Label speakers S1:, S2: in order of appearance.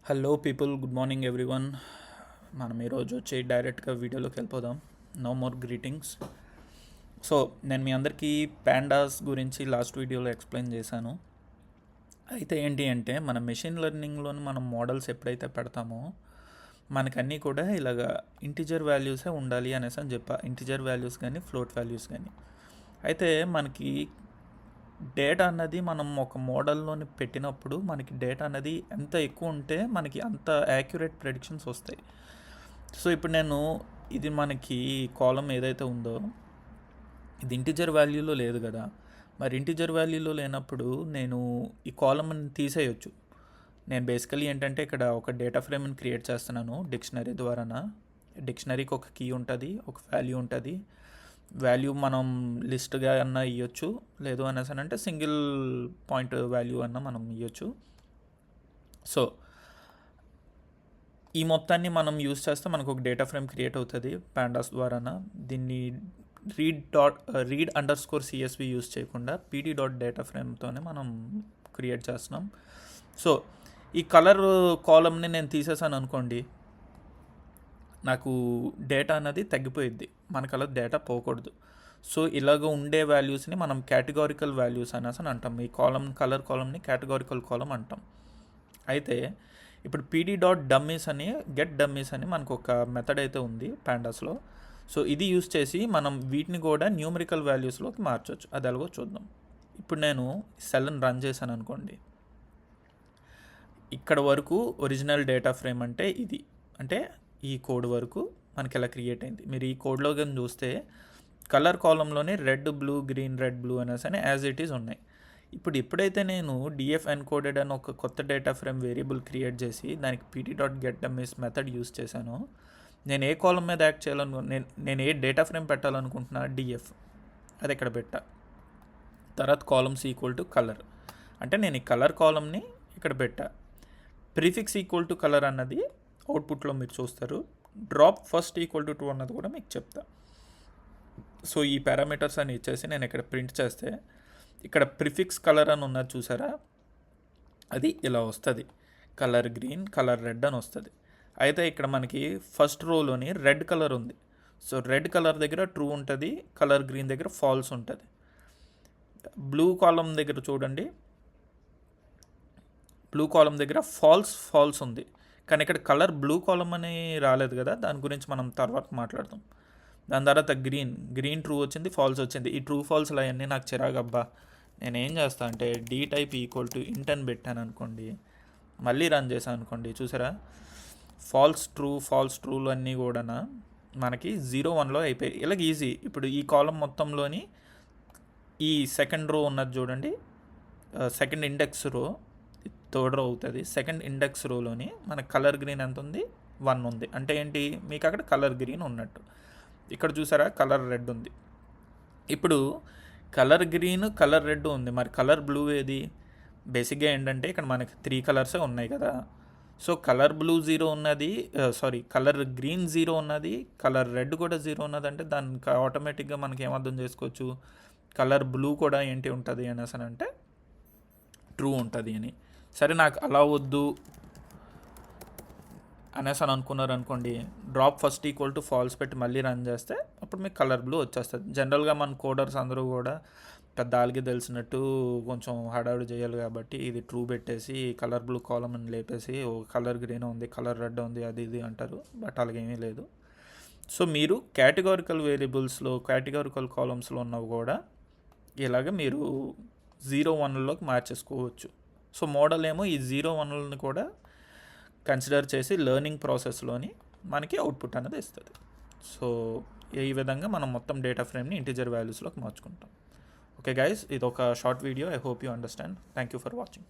S1: Hello people, good morning everyone. మనం ఈరోజు వచ్చి డైరెక్ట్గా వీడియోలోకి వెళ్ళిపోదాం. No more greetings. సో నేను మీ అందరికీ ప్యాండాస్ గురించి లాస్ట్ వీడియోలో ఎక్స్ప్లెయిన్ చేశాను. అయితే ఏంటి అంటే మన మెషిన్ లెర్నింగ్లోని మనం మోడల్స్ ఎప్పుడైతే పెడతామో మనకన్నీ కూడా ఇలాగా ఇంటిజర్ వాల్యూసే ఉండాలి అనేసి అని చెప్పా. ఇంటిజర్ వాల్యూస్ కానీ ఫ్లోట్ వాల్యూస్ కానీ. అయితే మనకి డేటా అన్నది మనం ఒక మోడల్లోని పెట్టినప్పుడు మనకి డేటా అనేది ఎంత ఎక్కువ ఉంటే మనకి అంత యాక్యురేట్ ప్రెడిక్షన్స్ వస్తాయి. సో ఇప్పుడు నేను ఇది మనకి కాలం ఏదైతే ఉందో ఇది ఇంటిజర్ వాల్యూలో లేదు కదా. మరి ఇంటిజర్ వాల్యూలో లేనప్పుడు నేను ఈ కాలమ్ని తీసేయొచ్చు. నేను బేసికలీ ఏంటంటే ఇక్కడ ఒక డేటా ఫ్రేమ్ని క్రియేట్ చేస్తున్నాను డిక్షనరీ ద్వారాన. డిక్షనరీకి ఒక కీ ఉంటుంది, ఒక వాల్యూ ఉంటుంది. వాల్యూ మనం లిస్ట్గా అన్నా ఇవ్వచ్చు, లేదు అనేసి అంటే సింగిల్ పాయింట్ వాల్యూ అన్నా మనం ఇవ్వచ్చు. సో ఈ మొత్తాన్ని మనం యూజ్ చేస్తే మనకు ఒక డేటా ఫ్రేమ్ క్రియేట్ అవుతుంది పాండాస్ ద్వారాన. దీన్ని read under score CSV use చేయకుండా పీడీ డాట్ డేటా ఫ్రేమ్తోనే మనం క్రియేట్ చేస్తున్నాం. సో ఈ కలర్ కాలమ్ని నేను తీసేసాను అనుకోండి, నాకు డేటా అనేది తగ్గిపోయిద్ది. మనకు అలా డేటా పోకూడదు. సో ఇలాగ ఉండే వాల్యూస్ని మనం కేటగారికల్ వాల్యూస్ అనేసి అంటాం. ఈ కాలం కలర్ కాలంని కేటగారికల్ కాలం అంటాం. అయితే ఇప్పుడు పీడీ డాట్ డమ్మీస్ అని గెట్ డమ్మీస్ అని మనకు ఒక మెథడ్ అయితే ఉంది పాండాస్లో. సో ఇది యూస్ చేసి మనం వీటిని కూడా న్యూమరికల్ వాల్యూస్లోకి మార్చవచ్చు. అది ఎలాగో చూద్దాం. ఇప్పుడు నేను సెల్ని రన్ చేశాను అనుకోండి, ఇక్కడ వరకు ఒరిజినల్ డేటా ఫ్రేమ్ అంటే ఇది, అంటే ఈ కోడ్ వరకు మనకి ఎలా క్రియేట్ అయింది. మీరు ఈ కోడ్లో కానీ చూస్తే కలర్ కాలంలోనే red blue green red blue అనేసి అని యాజ్ ఇట్ ఈజ్ ఉన్నాయి. ఇప్పుడు ఎప్పుడైతే నేను డిఎఫ్ ఎన్కోడెడ్ అని ఒక కొత్త డేటా ఫ్రేమ్ వేరియబుల్ క్రియేట్ చేసి దానికి PT dot get dummies method use చేశానో, నేను ఏ కాలం మీద యాక్ట్ నేను ఏ డేటా ఫ్రేమ్ పెట్టాలనుకుంటున్నా డిఎఫ్ అది ఇక్కడ పెట్టా. తర్వాత కాలమ్స్ ఈక్వల్ టు కలర్ అంటే నేను ఈ కలర్ కాలంని ఇక్కడ పెట్టా. ప్రిఫిక్స్ ఈక్వల్ టు కలర్ అన్నది అవుట్పుట్లో మీరు చూస్తారు. డ్రాప్ ఫస్ట్ ఈక్వల్ టు 2 అన్నది కూడా మీకు చెప్తా. సో ఈ పారామీటర్స్ అని ఇచ్చేసి నేను ఇక్కడ ప్రింట్ చేస్తే ఇక్కడ ప్రిఫిక్స్ కలర్ అని ఉన్నది చూసారా, అది ఇలా వస్తుంది. కలర్ గ్రీన్, కలర్ రెడ్ అని వస్తుంది. అయితే ఇక్కడ మనకి ఫస్ట్ రోలోని రెడ్ కలర్ ఉంది. సో రెడ్ కలర్ దగ్గర ట్రూ ఉంటుంది, కలర్ గ్రీన్ దగ్గర ఫాల్స్ ఉంటుంది. బ్లూ కాలం దగ్గర చూడండి, బ్లూ కాలం దగ్గర ఫాల్స్ ఉంది. కానీ ఇక్కడ కలర్ బ్లూ కాలం అని రాలేదు కదా, దాని గురించి మనం తర్వాత మాట్లాడదాం. దాని తర్వాత గ్రీన్ ట్రూ వచ్చింది, ఫాల్స్ వచ్చింది. ఈ ట్రూ ఫాల్స్లు అవన్నీ నాకు చిరాగబ్బా. నేను ఏం చేస్తాను అంటే డీ టైప్ ఈక్వల్ టు ఇంట్ అని పెట్టాను అనుకోండి, మళ్ళీ రన్ చేశాను అనుకోండి, చూసారా ఫాల్స్ ట్రూలు అన్నీ కూడా మనకి 0-1లో అయిపోయాయి. ఇలాగ ఈజీ. ఇప్పుడు ఈ కాలం మొత్తంలోని ఈ సెకండ్ రో ఉన్నది చూడండి, సెకండ్ ఇండెక్స్ రో థర్డ్ రో అవుతుంది. సెకండ్ ఇండెక్స్ రోలోని మనకు కలర్ గ్రీన్ ఎంత ఉంది, 1 ఉంది. అంటే ఏంటి, మీకు అక్కడ కలర్ గ్రీన్ ఉన్నట్టు. ఇక్కడ చూసారా కలర్ రెడ్ ఉంది. ఇప్పుడు కలర్ గ్రీన్ కలర్ రెడ్ ఉంది, మరి కలర్ బ్లూ ఏది? బేసిక్గా ఏంటంటే ఇక్కడ మనకి 3 కలర్సే ఉన్నాయి కదా. సో కలర్ బ్లూ 0 ఉన్నది, కలర్ గ్రీన్ 0 ఉన్నది, కలర్ రెడ్ కూడా 0 ఉన్నది. అంటే దానికి ఆటోమేటిక్గా మనకి ఏమర్థం చేసుకోవచ్చు, కలర్ బ్లూ కూడా ఏంటి ఉంటుంది అనేసి అంటే ట్రూ ఉంటుంది అని. సరే నాకు అలా వద్దు అనేసి అని అనుకున్నారు అనుకోండి, drop first equal to falls పెట్టి మళ్ళీ రన్ చేస్తే అప్పుడు మీకు కలర్ బ్లూ వచ్చేస్తుంది. జనరల్గా మన కోడర్స్ అందరూ కూడా పెద్ద ఆల్కి తెలిసినట్టు కొంచెం హడావుడి చేయాలి కాబట్టి ఇది ట్రూ పెట్టేసి కలర్ బ్లూ కాలం అని లేపేసి కలర్ గ్రీన్ ఉంది, కలర్ రెడ్ ఉంది, అది ఇది అంటారు. బట్ అలాగేమీ లేదు. సో మీరు కేటగారికల్ వేరియబుల్స్లో కేటగారికల్ కాలమ్స్లో ఉన్నవి కూడా ఇలాగ మీరు 0-1లోకి మార్చేసుకోవచ్చు. సో మోడల్ ఏమో ఈ 0-1లని కూడా కన్సిడర్ చేసి లెర్నింగ్ ప్రాసెస్లోని మనకి అవుట్పుట్ అనేది ఇస్తుంది. సో ఈ విధంగా మనం మొత్తం డేటా ఫ్రేమ్ని ఇంటిజర్ వాల్యూస్లోకి మార్చుకుంటాం. ఓకే గైస్, ఇది ఒక short video. I hope you understand. Thank you for watching.